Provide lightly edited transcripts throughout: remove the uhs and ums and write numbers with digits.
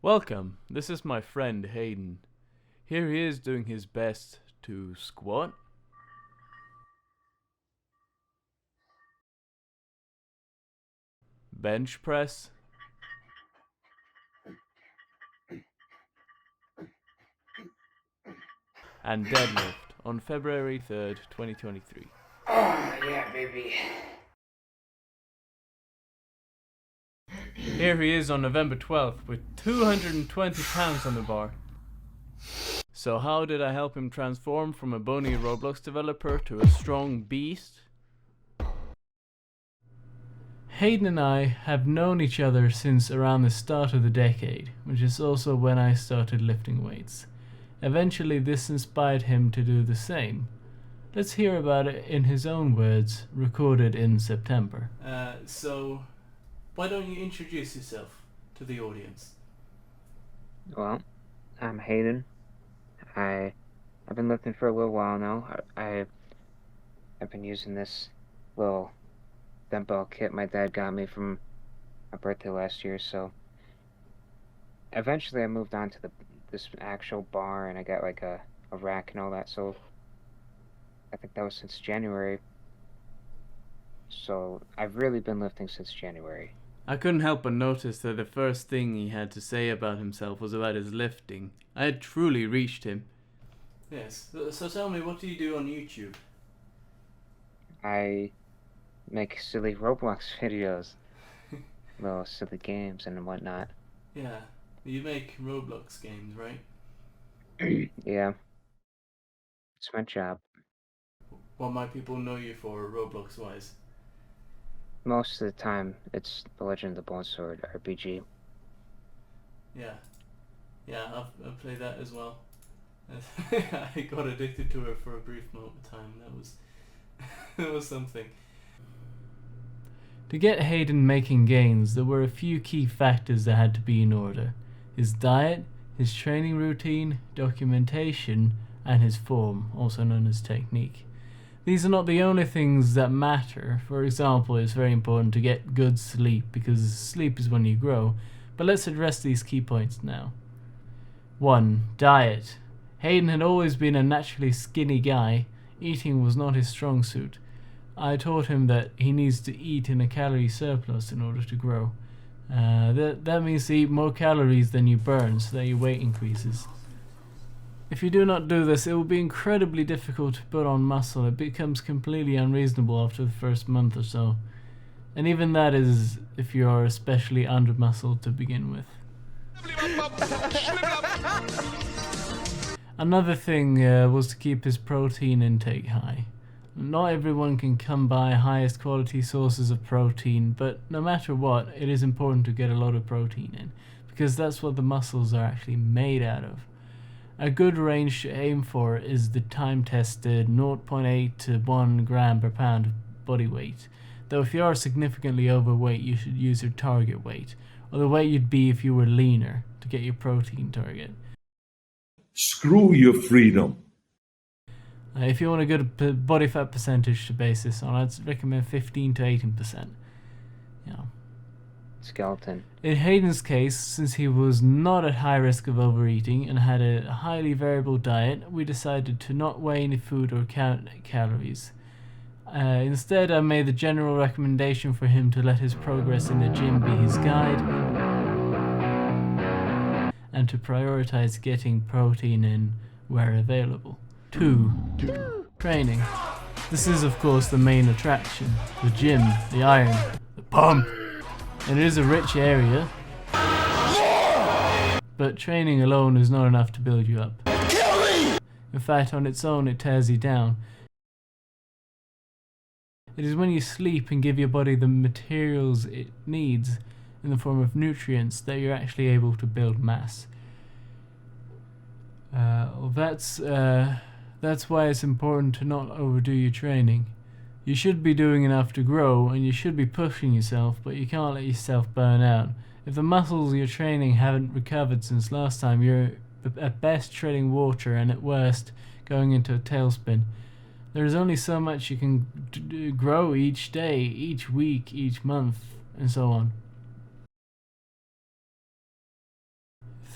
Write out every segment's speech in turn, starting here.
Welcome, this is my friend Hayden. Here he is doing his best to squat, bench press, and deadlift on February 3rd, 2023. Oh, yeah, baby. Here he is on November 12th with 220 pounds on the bar. So how did I help him transform from a bony Roblox developer to a strong beast? Hayden and I have known each other since around the start of the decade, which is also when I started lifting weights. Eventually this inspired him to do the same. Let's hear about it in his own words, recorded in September. So, why don't you introduce yourself to the audience? Well, I'm Hayden. I've been lifting for a little while now. I've been using this little dumbbell kit my dad got me from my birthday last year. So eventually I moved on to this actual bar, and I got like a rack and all that. So I think that was since January. So I've really been lifting since January. I couldn't help but notice that the first thing he had to say about himself was about his lifting. I had truly reached him. Yes, so tell me, what do you do on YouTube? I make silly Roblox videos, little silly games and whatnot. Yeah, you make Roblox games, right? Yeah, it's my job. What might people know you for, Roblox-wise? Most of the time, it's The Legend of the Bone Sword RPG. Yeah, I've played that as well. I got addicted to it for a brief moment of time. That was something. To get Hayden making gains, there were a few key factors that had to be in order: his diet, his training routine, documentation, and his form, also known as technique. These are not the only things that matter. For example, it's very important to get good sleep, because sleep is when you grow. But let's address these key points now. 1. Diet. Hayden had always been a naturally skinny guy. Eating was not his strong suit. I taught him that he needs to eat in a calorie surplus in order to grow. That means to eat more calories than you burn so that your weight increases. If you do not do this, it will be incredibly difficult to put on muscle. It becomes completely unreasonable after the first month or so. And even that is if you are especially under-muscled to begin with. Another thing was to keep his protein intake high. Not everyone can come by highest quality sources of protein, but no matter what, it is important to get a lot of protein in, because that's what the muscles are actually made out of. A good range to aim for is the time-tested 0.8 to 1 gram per pound of body weight, though if you are significantly overweight you should use your target weight, or the weight you'd be if you were leaner, to get your protein target. Screw your freedom. If you want a good body fat percentage to base this on, I'd recommend 15 to 18%. Yeah. Skeleton. In Hayden's case, since he was not at high risk of overeating and had a highly variable diet, we decided to not weigh any food or count calories. Instead, I made the general recommendation for him to let his progress in the gym be his guide, and to prioritize getting protein in where available. 2. Training. This is of course the main attraction. The gym, the iron, the pump. It is a rich area, but training alone is not enough to build you up. In fact, on its own it tears you down. It is when you sleep and give your body the materials it needs in the form of nutrients that you're actually able to build mass. That's why it's important to not overdo your training. You should be doing enough to grow, and you should be pushing yourself, but you can't let yourself burn out. If the muscles you're training haven't recovered since last time, you're at best treading water, and at worst going into a tailspin. There is only so much you can grow each day, each week, each month, and so on.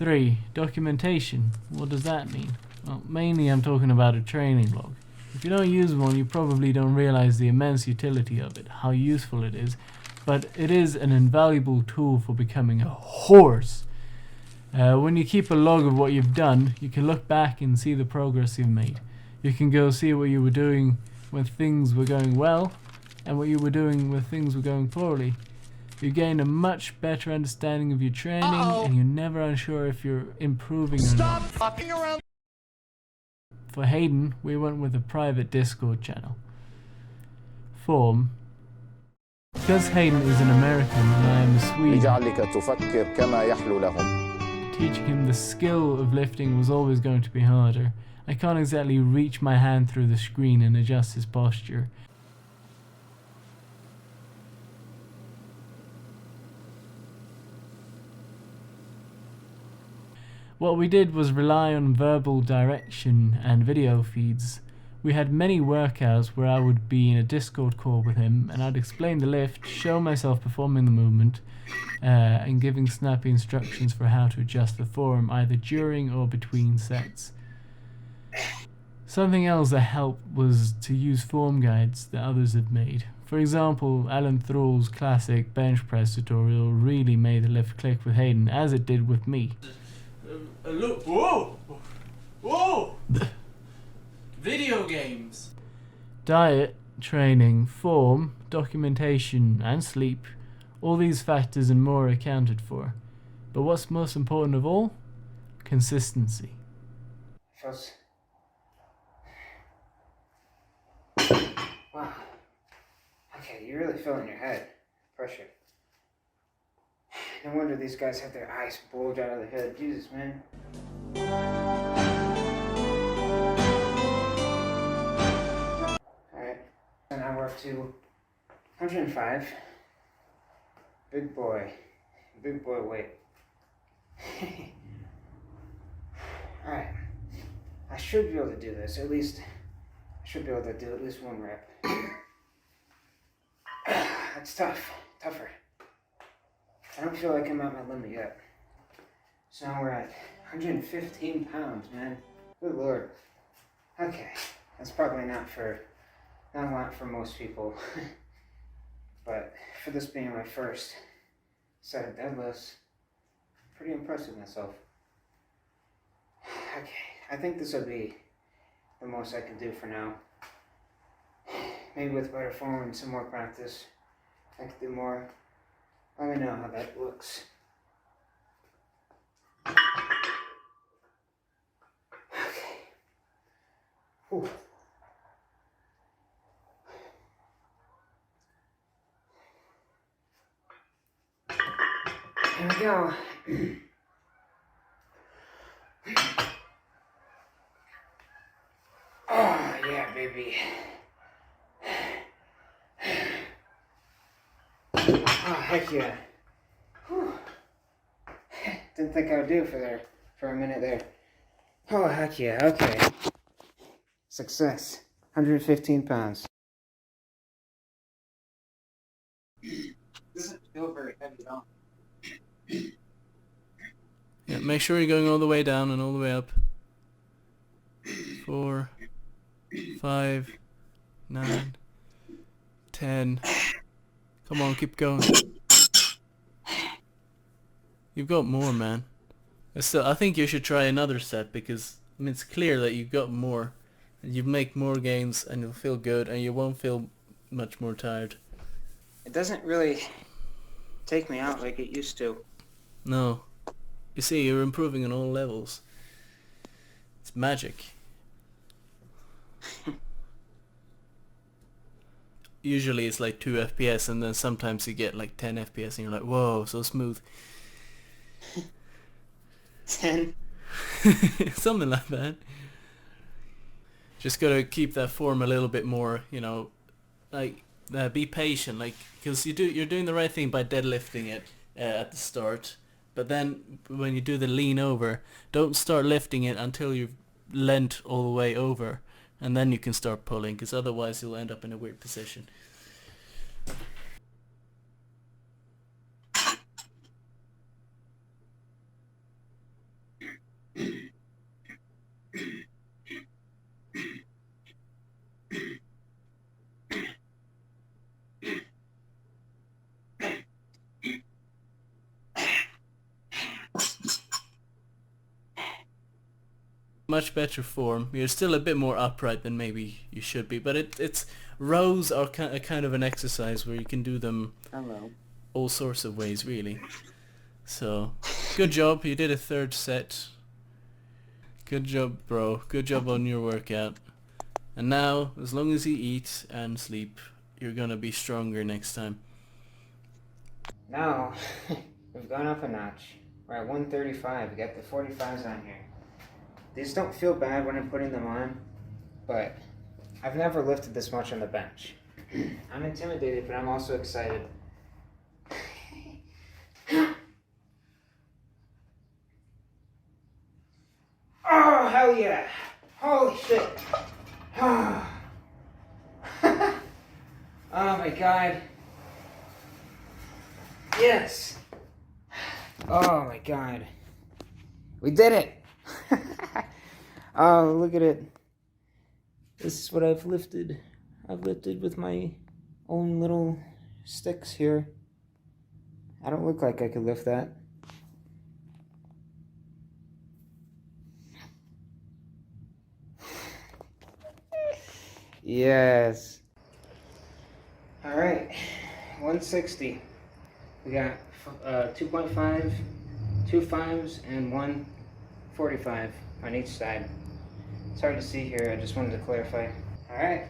3. Documentation. What does that mean? Well, mainly I'm talking about a training log. If you don't use one, you probably don't realize the immense utility of it, how useful it is, but it is an invaluable tool for becoming a horse. When you keep a log of what you've done, you can look back and see the progress you've made. You can go see what you were doing when things were going well, and what you were doing when things were going poorly. You gain a much better understanding of your training, and you're never unsure if you're improving or not. Fucking around. For Hayden, we went with a private Discord channel. Form. Because Hayden is an American and I am a Swede, لجعلك تفكر كما يحلو لهم. teaching him the skill of lifting was always going to be harder. I can't exactly reach my hand through the screen and adjust his posture. What we did was rely on verbal direction and video feeds. We had many workouts where I would be in a Discord call with him and I'd explain the lift, show myself performing the movement, and giving snappy instructions for how to adjust the form either during or between sets. Something else that helped was to use form guides that others had made. For example, Alan Thrall's classic bench press tutorial really made the lift click with Hayden, as it did with me. Look, whoa! Whoa! Video games! Diet, training, form, documentation, and sleep, all these factors and more are accounted for. But what's most important of all? Consistency. Feels... Wow. Okay, you really feel in your head. Pressure. No wonder these guys have their eyes bulge out of their head. Jesus, man. Alright. So now we're up to 105. Big boy. Big boy weight. Alright. I should be able to do this. At least, I should be able to do at least one rep. That's tough. Tougher. I don't feel like I'm at my limit yet. So now we're at 115 pounds, man. Good lord. Okay. That's probably not a lot for most people. But for this being my first set of deadlifts, pretty impressed with myself. Okay, I think this will be the most I can do for now. Maybe with better form and some more practice, I could do more. Let me know how that looks. Okay. Whew. Here we go. Oh, yeah, baby. Oh, heck yeah. Whew. Didn't think I would do for a minute there. Oh, heck yeah, okay. Success. 115 pounds. Doesn't feel very heavy at all. Yeah, make sure you're going all the way down and all the way up. 4, 5, 9, 10. Come on, keep going. You've got more, man. Still, I think you should try another set because I mean, it's clear that you've got more. You make more gains and you'll feel good and you won't feel much more tired. It doesn't really take me out like it used to. No. You see, you're improving on all levels. It's magic. Usually it's like 2 FPS and then sometimes you get like 10 FPS and you're like, whoa, so smooth. 10? Something like that. Just gotta keep that form a little bit more, you know, like be patient, like, because you're doing the right thing by deadlifting it at the start, but then when you do the lean over, don't start lifting it until you've leant all the way over, and then you can start pulling, because otherwise you'll end up in a weird position. Much better form. You're still a bit more upright than maybe you should be, but it's rows are a kind of an exercise where you can do them all sorts of ways, really. So, good job. You did a third set. Good job, bro. Good job on your workout. And now, as long as you eat and sleep, you're gonna be stronger next time. Now, we've gone up a notch. We're at 135. We got the 45s on here. These don't feel bad when I'm putting them on, but I've never lifted this much on the bench. I'm intimidated, but I'm also excited. Oh, hell yeah! Holy shit! Oh my god. Yes! Oh my god. We did it! Oh, look at it. This is what I've lifted. I've lifted with my own little sticks here. I don't look like I could lift that. Yes. Alright, 160. We got 2.5, 2 5s, and 1 45 on each side. It's hard to see here, I just wanted to clarify. Alright.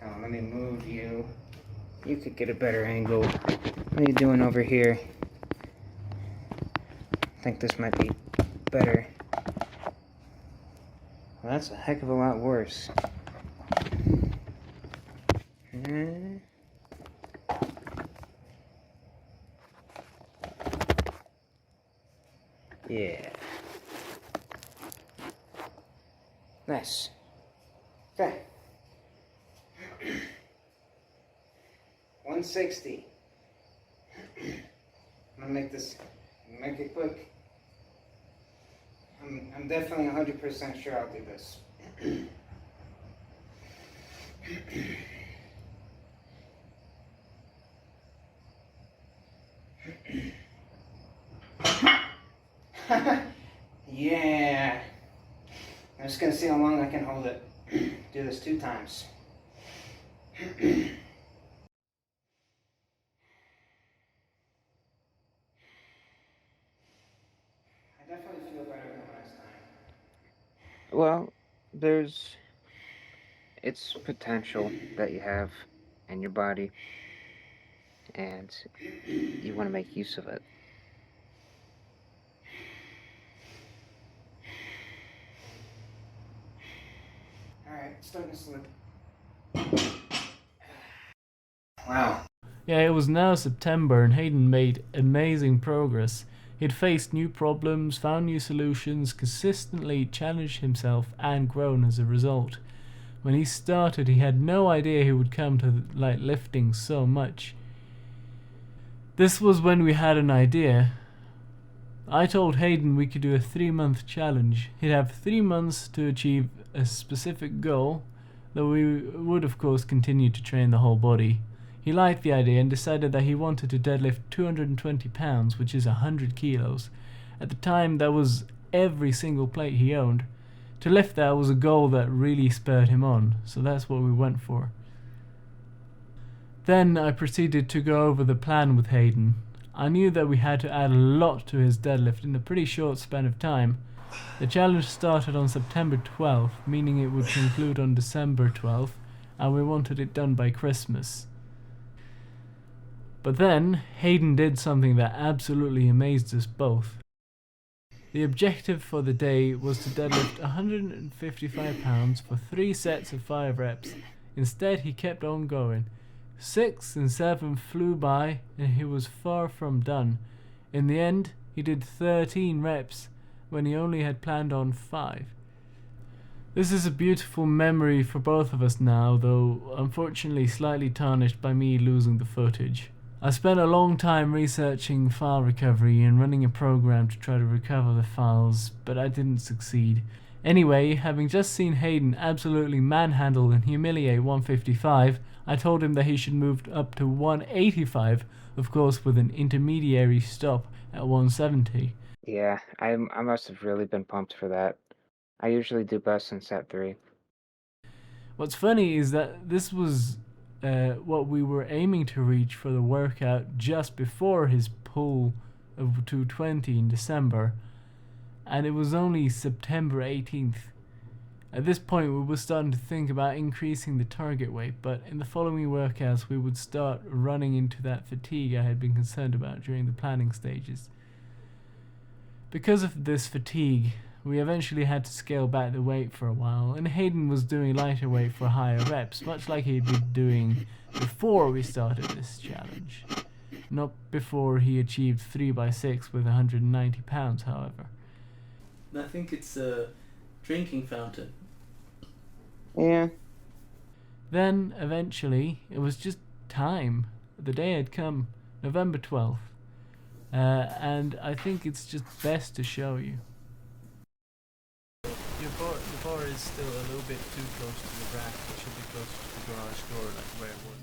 Oh, let me move you. You could get a better angle. What are you doing over here? I think this might be better. Well, that's a heck of a lot worse. Yeah. Nice. Okay. 160. I'm gonna make it quick. I'm definitely 100% sure I'll do this. Yeah. I'm just gonna see how long I can hold it. Do this 2 times. I definitely feel better than last time. Well, it's potential that you have in your body, and you want to make use of it. Alright, it's starting to slip. Wow. Yeah, it was now September and Hayden made amazing progress. He'd faced new problems, found new solutions, consistently challenged himself and grown as a result. When he started, he had no idea he would come to like lifting so much. This was when we had an idea. I told Hayden we could do a 3-month challenge. He'd have 3 months to achieve a specific goal, though we would of course continue to train the whole body. He liked the idea and decided that he wanted to deadlift 220 pounds, which is 100 kilos. At the time, that was every single plate he owned. To lift that was a goal that really spurred him on, so that's what we went for. Then I proceeded to go over the plan with Hayden. I knew that we had to add a lot to his deadlift in a pretty short span of time. The challenge started on September 12th, meaning it would conclude on December 12th, and we wanted it done by Christmas. But then, Hayden did something that absolutely amazed us both. The objective for the day was to deadlift 155 pounds for 3 sets of 5 reps. Instead, he kept on going. 6 and 7 flew by, and he was far from done. In the end, he did 13 reps, when he only had planned on 5. This is a beautiful memory for both of us now, though unfortunately slightly tarnished by me losing the footage. I spent a long time researching file recovery and running a program to try to recover the files, but I didn't succeed. Anyway, having just seen Hayden absolutely manhandle and humiliate 155, I told him that he should move up to 185, of course with an intermediary stop at 170. Yeah, I must have really been pumped for that. I usually do best in set 3. What's funny is that this was what we were aiming to reach for the workout just before his pull of 220 in December, and it was only September 18th. At this point, we were starting to think about increasing the target weight, but in the following workouts, we would start running into that fatigue I had been concerned about during the planning stages. Because of this fatigue, we eventually had to scale back the weight for a while, and Hayden was doing lighter weight for higher reps, much like he'd been doing before we started this challenge. Not before he achieved 3x6 with 190 pounds, however. I think it's a drinking fountain. Yeah. Then, eventually, it was just time. The day had come, November 12th. And I think it's just best to show you. Your bar is still a little bit too close to the rack. It should be closer to the garage door, like where it was.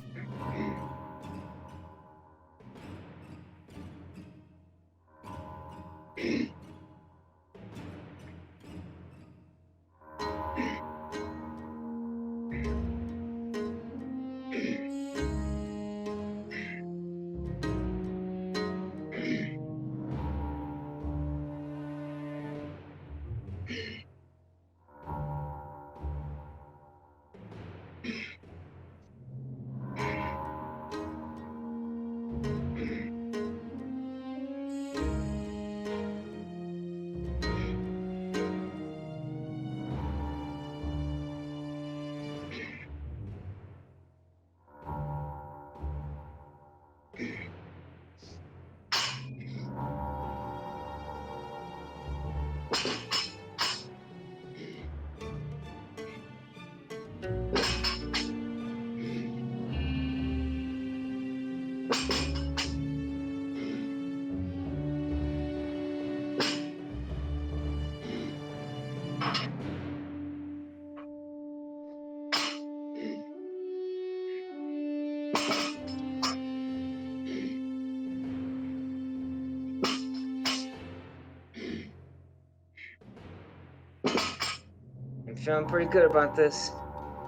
I'm feeling pretty good about this.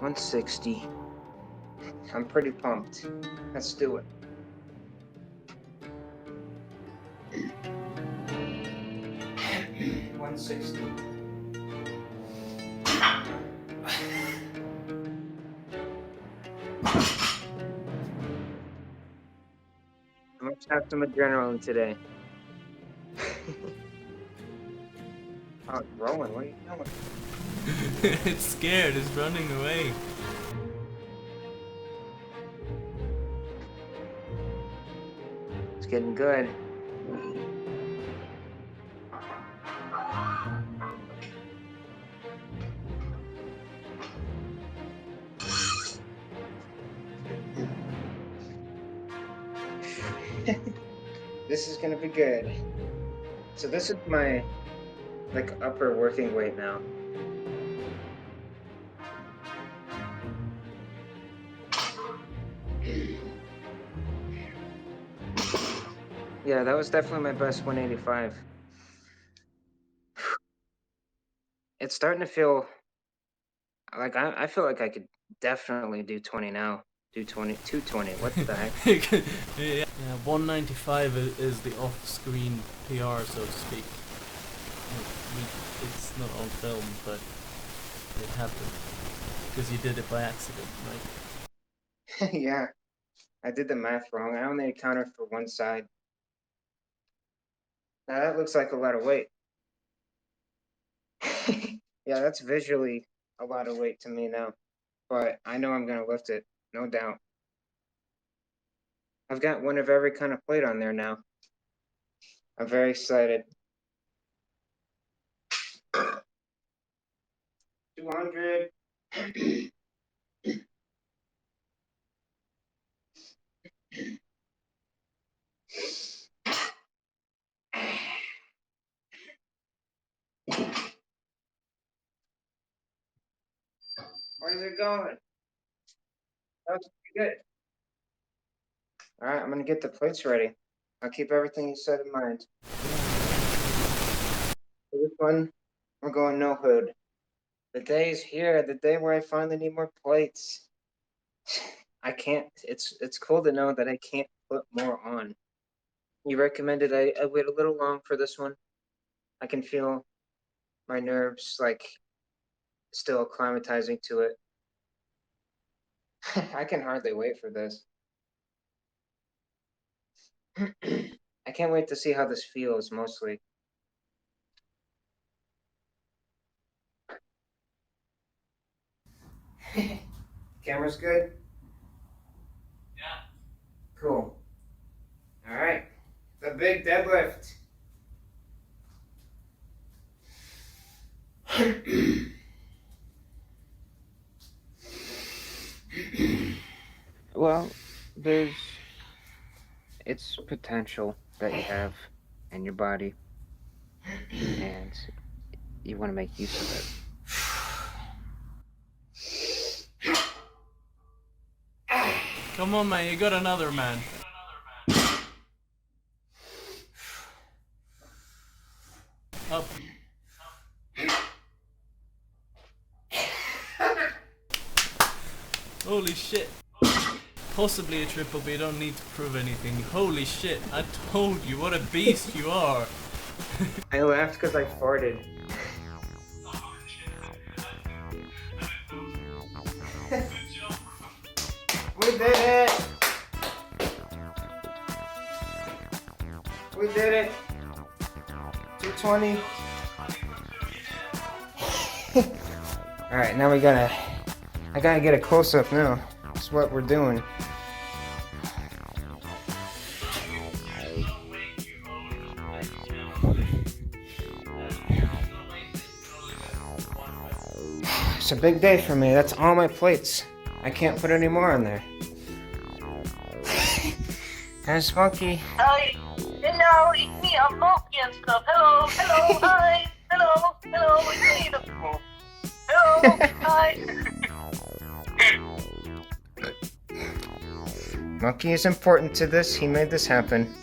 160. I'm pretty pumped. Let's do it. $160. I must have some adrenaline today. Oh, it's rolling. What are you doing? It's scared. It's running away. It's getting good. This is gonna be good. So this is my upper working weight now. Yeah, that was definitely my best 185. It's starting to feel like I feel like I could definitely do 20 now. Do 20, 220. What the heck? Yeah, 195 is the off-screen PR, so to speak. It's not on film, but it happened because you did it by accident, right? Yeah, I did the math wrong. I only accounted for one side. Now that looks like a lot of weight. Yeah, that's visually a lot of weight to me now. But I know I'm gonna lift it, no doubt. I've got one of every kind of plate on there now. I'm very excited. 200. Where's it going? That's pretty good. All right, I'm gonna get the plates ready. I'll keep everything you said in mind. this one, we're going no hood. The day is here, the day where I finally need more plates. I can't. It's cool to know that I can't put more on. You recommended I wait a little long for this one. I can feel my nerves like still acclimatizing to it. I can hardly wait for this. I can't wait to see how this feels, mostly. Camera's good? Yeah. Cool. Alright. The big deadlift. Well, it's potential that you have in your body, and you want to make use of it. Come on, man, you got another, man. Up. Holy shit. Possibly a triple, but you don't need to prove anything. Holy shit, I told you, what a beast you are. I laughed because I farted. We did it! We did it! 220. Alright, now I gotta get a close-up now. That's what we're doing. It's a big day for me. That's all my plates. I can't put any more on there. There's Monkey. Hi. Hello, it's me. I'm Monkey and stuff. Hello, hi. Hello, it's me. Hello, hi. Monkey is important to this. He made this happen.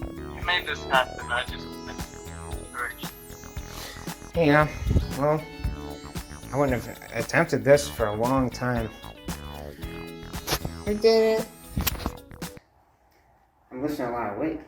You made this happen. I just. Yeah, well, I wouldn't have attempted this for a long time. We did it. I'm losing a lot of weight.